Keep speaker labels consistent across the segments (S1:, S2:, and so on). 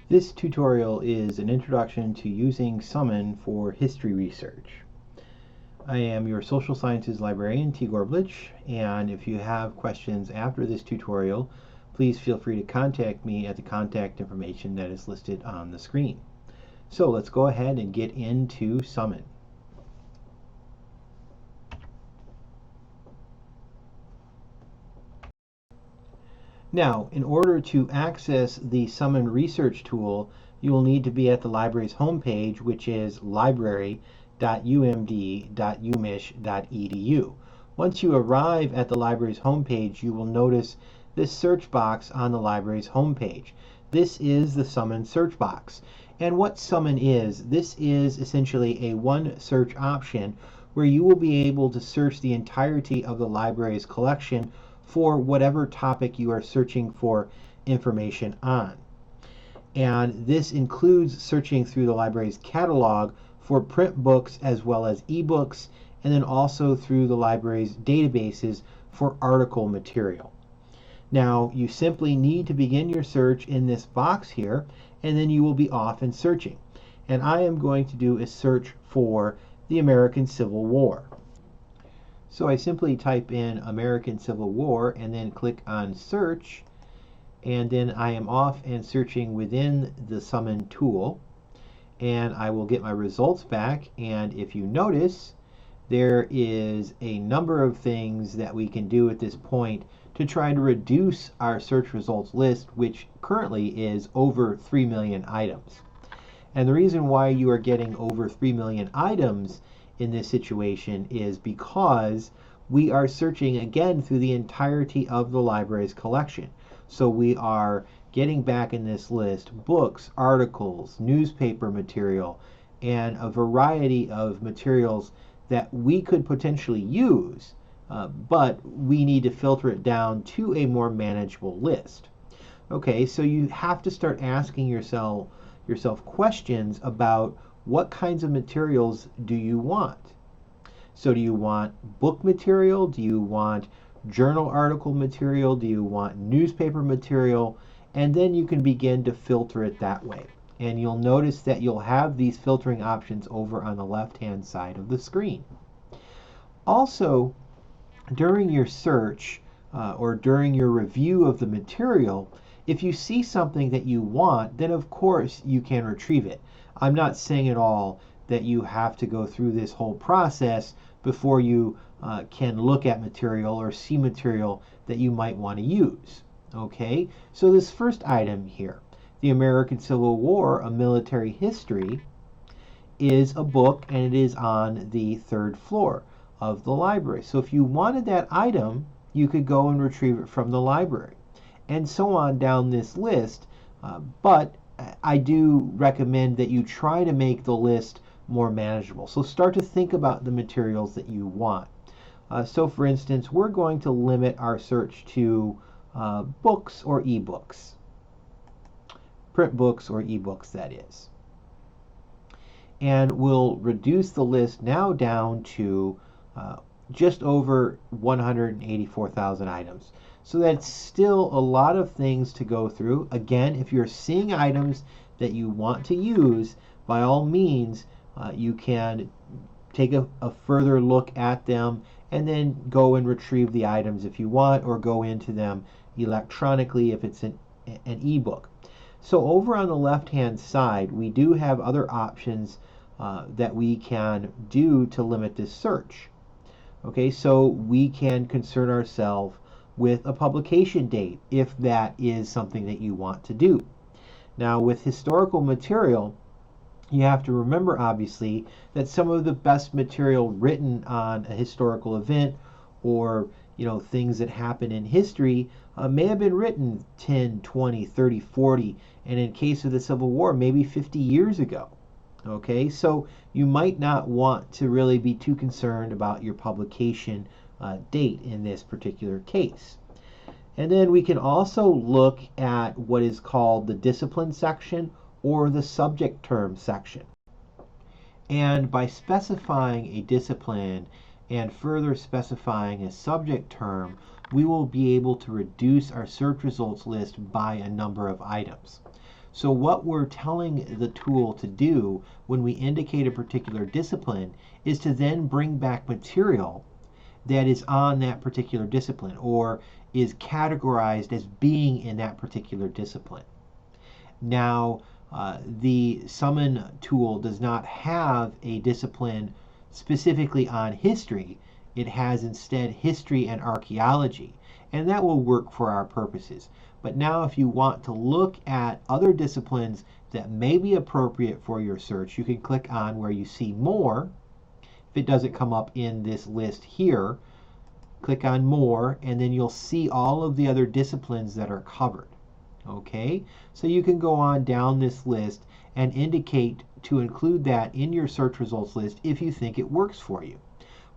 S1: This tutorial is an introduction to using Summon for history research. I am your social sciences librarian, T. Gorblich, and if you have questions after this tutorial, please feel free to contact me at the contact information that is listed on the screen. So let's go ahead and get into Summon. Now, in order to access the Summon Research tool, you will need to be at the library's homepage, which is library.umd.umich.edu. Once you arrive at the library's homepage, you will notice this search box on the library's homepage. This is the Summon search box. And what Summon is, this is essentially a one search option where you will be able to search the entirety of the library's collection for whatever topic you are searching for information on. And this includes searching through the library's catalog for print books as well as ebooks, and then also through the library's databases for article material. Now, you simply need to begin your search in this box here, and then you will be off and searching. And I am going to do a search for the American Civil War. So I simply type in American Civil War and then click on search, and then I am off and searching within the Summon tool, and I will get my results back. And if you notice, there is a number of things that we can do at this point to try to reduce our search results list, which currently is over 3 million items. And the reason why you are getting over 3 million items in this situation is because we are searching again through the entirety of the library's collection. So we are getting back in this list books, articles, newspaper material, and a variety of materials that we could potentially use, but we need to filter it down to a more manageable list. Okay, so you have to start asking yourself questions about what kinds of materials do you want? So do you want book material? Do you want journal article material? Do you want newspaper material? And then you can begin to filter it that way. And you'll notice that you'll have these filtering options over on the left-hand side of the screen. Also, during your search or during your review of the material, if you see something that you want, then of course you can retrieve it. I'm not saying at all that you have to go through this whole process before you can look at material or see material that you might want to use. Okay, so this first item here, The American Civil War, A Military History, is a book, and it is on the 3rd floor of the library. So if you wanted that item, you could go and retrieve it from the library, and so on down this list. But I do recommend that you try to make the list more manageable. So start to think about the materials that you want. So for instance, we're going to limit our search to books or ebooks. Print books or ebooks, that is. And we'll reduce the list now down to just over 184,000 items. So that's still a lot of things to go through. Again, if you're seeing items that you want to use, by all means, you can take a further look at them and then go and retrieve the items if you want, or go into them electronically if it's an ebook. So over on the left-hand side, we do have other options that we can do to limit this search. Okay, so we can concern ourselves with a publication date if that is something that you want to do. Now, with historical material, you have to remember, obviously, that some of the best material written on a historical event, or things that happen in history, may have been written 10, 20, 30, 40, and in case of the Civil War, maybe 50 years ago. Okay, so you might not want to really be too concerned about your publication date in this particular case. And then we can also look at what is called the discipline section or the subject term section. And by specifying a discipline and further specifying a subject term, we will be able to reduce our search results list by a number of items. So what we're telling the tool to do when we indicate a particular discipline is to then bring back material that is on that particular discipline or is categorized as being in that particular discipline. Now, the summon tool does not have a discipline specifically on history. It has instead history and archaeology, and that will work for our purposes. But now if you want to look at other disciplines that may be appropriate for your search, you can click on where you see more. If it doesn't come up in this list here, click on more, and then you'll see all of the other disciplines that are covered. Okay, so you can go on down this list and indicate to include that in your search results list if you think it works for you.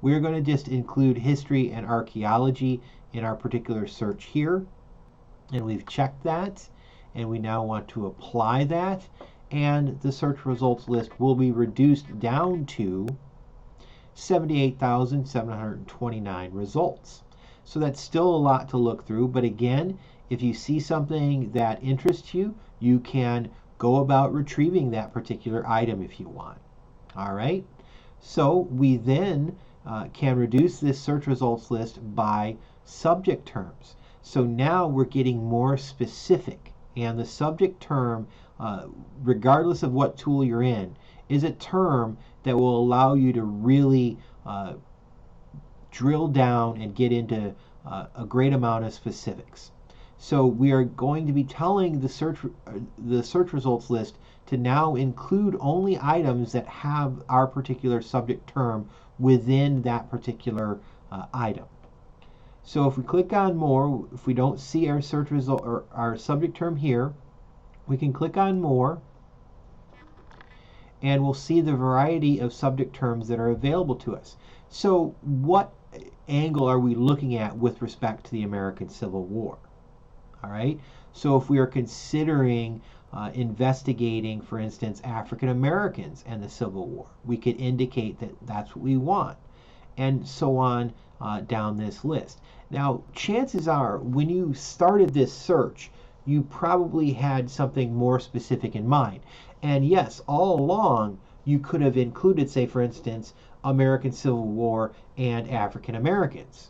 S1: We're going to just include history and archaeology in our particular search here, and we've checked that, and we now want to apply that, and the search results list will be reduced down to 78,729 results. So that's still a lot to look through, but again, if you see something that interests you, you can go about retrieving that particular item if you want. All right, so we then can reduce this search results list by subject terms. So now we're getting more specific, and the subject term, regardless of what tool you're in, is a term that will allow you to really drill down and get into a great amount of specifics. So we are going to be telling the search results list to now include only items that have our particular subject term within that particular item. So if we click on more, if we don't see our search result or our subject term here, we can click on more, and we'll see the variety of subject terms that are available to us. So what angle are we looking at with respect to the American Civil War? All right, so if we are considering investigating, for instance, African Americans and the Civil War, we could indicate that that's what we want, and so on down this list. Now, chances are, when you started this search, you probably had something more specific in mind. And yes, all along, you could have included, say, for instance, American Civil War and African Americans.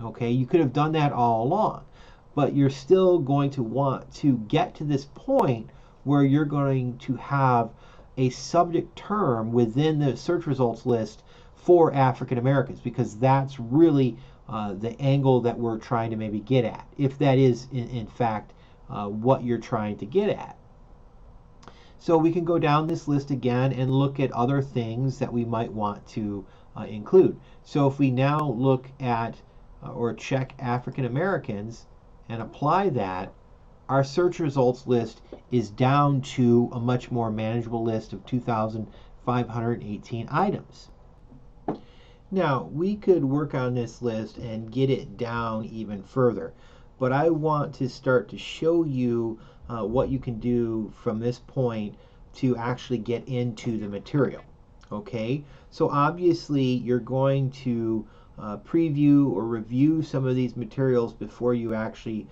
S1: Okay, you could have done that all along. But you're still going to want to get to this point where you're going to have a subject term within the search results list for African Americans, because that's really the angle that we're trying to maybe get at, if that is in fact what you're trying to get at. So we can go down this list again and look at other things that we might want to include. So if we now look at or check African Americans and apply that, our search results list is down to a much more manageable list of 2,518 items. Now, we could work on this list and get it down even further, but I want to start to show you what you can do from this point to actually get into the material. Okay, so obviously you're going to preview or review some of these materials before you actually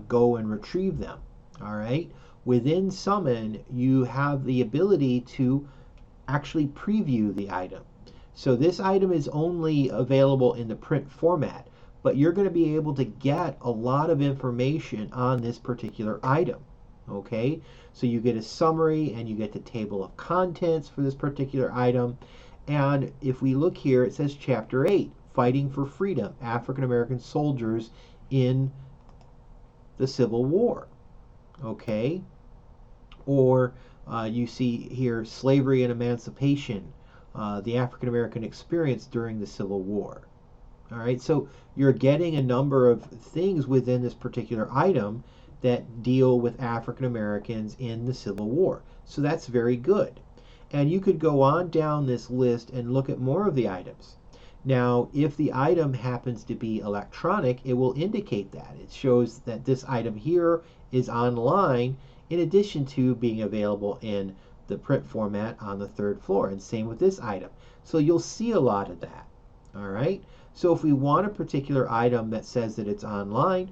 S1: go and retrieve them. All right, within Summon, you have the ability to actually preview the item. So this item is only available in the print format, but you're going to be able to get a lot of information on this particular item. Okay, so you get a summary and you get the table of contents for this particular item. And if we look here, it says Chapter 8, Fighting for Freedom, African American Soldiers in the Civil War. Okay, or you see here Slavery and Emancipation, the African American Experience during the Civil War. All right, so you're getting a number of things within this particular item that deal with African Americans in the Civil War. So that's very good. And you could go on down this list and look at more of the items. Now, if the item happens to be electronic, it will indicate that. It shows that this item here is online, in addition to being available in the print format on the third floor, and same with this item. So you'll see a lot of that. All right, so if we want a particular item that says that it's online,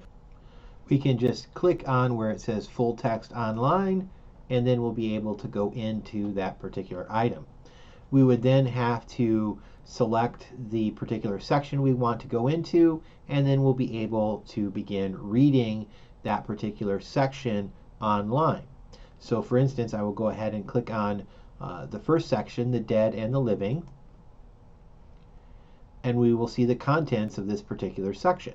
S1: we can just click on where it says full text online, and then we'll be able to go into that particular item. We would then have to select the particular section we want to go into, and then we'll be able to begin reading that particular section online. So for instance, I will go ahead and click on the first section, the dead and the living, and we will see the contents of this particular section.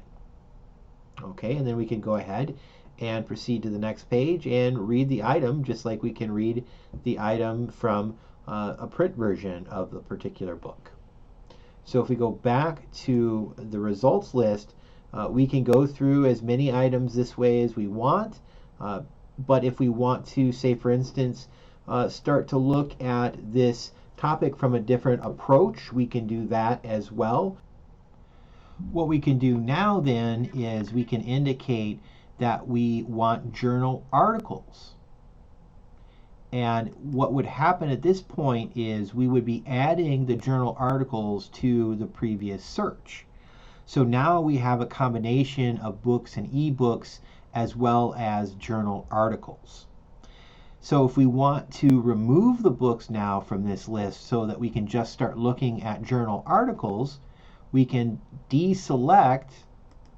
S1: Okay, and then we can go ahead and proceed to the next page and read the item just like we can read the item from a print version of the particular book. So if we go back to the results list, we can go through as many items this way as we want, but if we want to, say for instance, start to look at this topic from a different approach, we can do that as well. What we can do now then is we can indicate that we want journal articles. And what would happen at this point is we would be adding the journal articles to the previous search. So now we have a combination of books and ebooks as well as journal articles. So if we want to remove the books now from this list so that we can just start looking at journal articles, we can deselect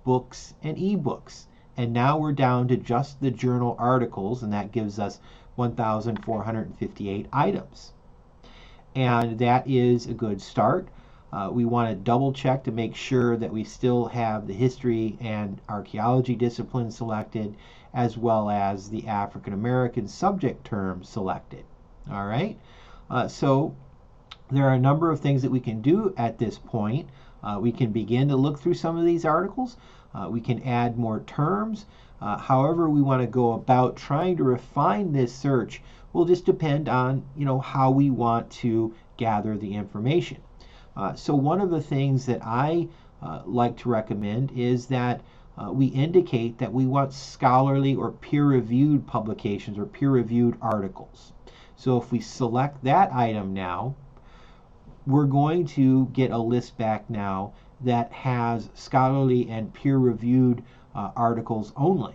S1: books and ebooks. And now we're down to just the journal articles, and that gives us 1,458 items. And that is a good start. We want to double check to make sure that we still have the history and archaeology discipline selected, as well as the African American subject term selected. All right, so there are a number of things that we can do at this point. We can begin to look through some of these articles. We can add more terms. However we want to go about trying to refine this search will just depend on how we want to gather the information. So one of the things that I like to recommend is that we indicate that we want scholarly or peer-reviewed publications or peer-reviewed articles. So if we select that item now, we're going to get a list back now that has scholarly and peer-reviewed articles only.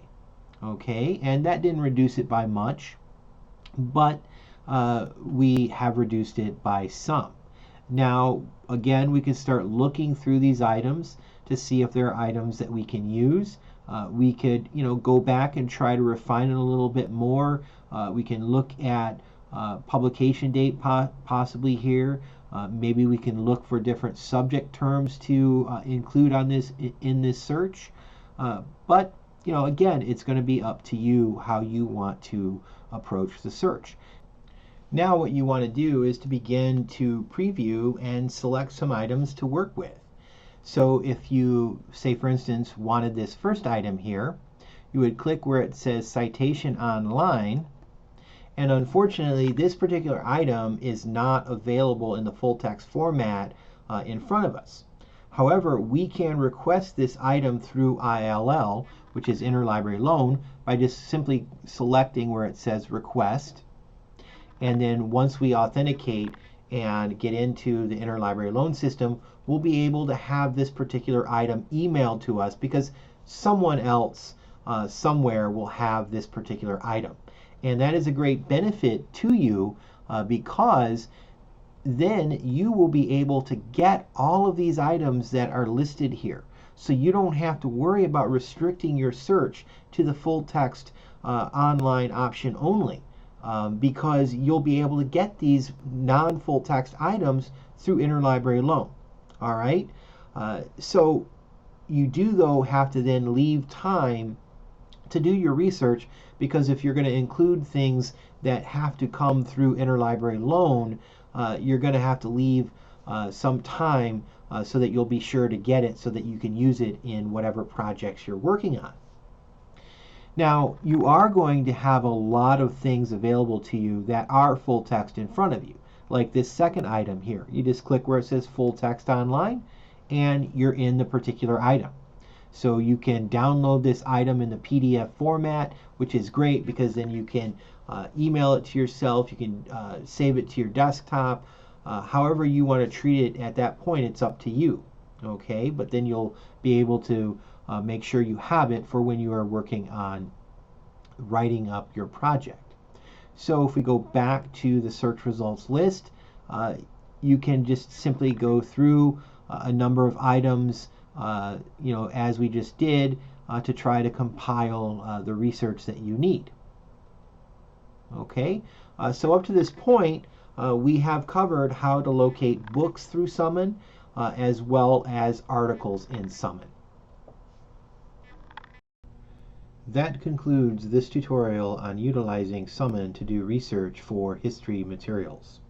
S1: Okay, and that didn't reduce it by much, but we have reduced it by some. Now, again, we can start looking through these items to see if there are items that we can use. We could, go back and try to refine it a little bit more. We can look at publication date possibly here. Maybe we can look for different subject terms to include on in this search. But again, it's going to be up to you how you want to approach the search. Now what you want to do is to begin to preview and select some items to work with. So if you, say for instance, wanted this first item here, you would click where it says Citation Online, and unfortunately this particular item is not available in the full text format in front of us. However, we can request this item through ILL, which is Interlibrary Loan, by just simply selecting where it says Request. And then once we authenticate and get into the Interlibrary Loan system, we'll be able to have this particular item emailed to us because someone else somewhere will have this particular item. And that is a great benefit to you because then you will be able to get all of these items that are listed here. So you don't have to worry about restricting your search to the full text online option only. Because you'll be able to get these non-full text items through Interlibrary Loan. All right. So you do though have to then leave time to do your research, because if you're going to include things that have to come through Interlibrary Loan, you're going to have to leave some time so that you'll be sure to get it so that you can use it in whatever projects you're working on. Now, you are going to have a lot of things available to you that are full text in front of you, like this second item here. You just click where it says Full Text Online, and you're in the particular item. So you can download this item in the PDF format, which is great because then you can email it to yourself, you can save it to your desktop. However you want to treat it at that point, it's up to you. Okay, but then you'll be able to make sure you have it for when you are working on writing up your project. So if we go back to the search results list, you can just simply go through a number of items, as we just did, to try to compile the research that you need. Okay, so up to this point, we have covered how to locate books through Summon, as well as articles in Summon. That concludes this tutorial on utilizing Summon to do research for history materials.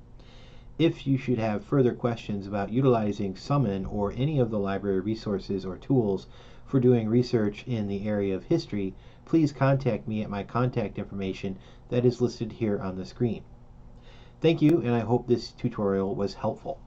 S1: If you should have further questions about utilizing Summon or any of the library resources or tools for doing research in the area of history, please contact me at my contact information that is listed here on the screen. Thank you, and I hope this tutorial was helpful.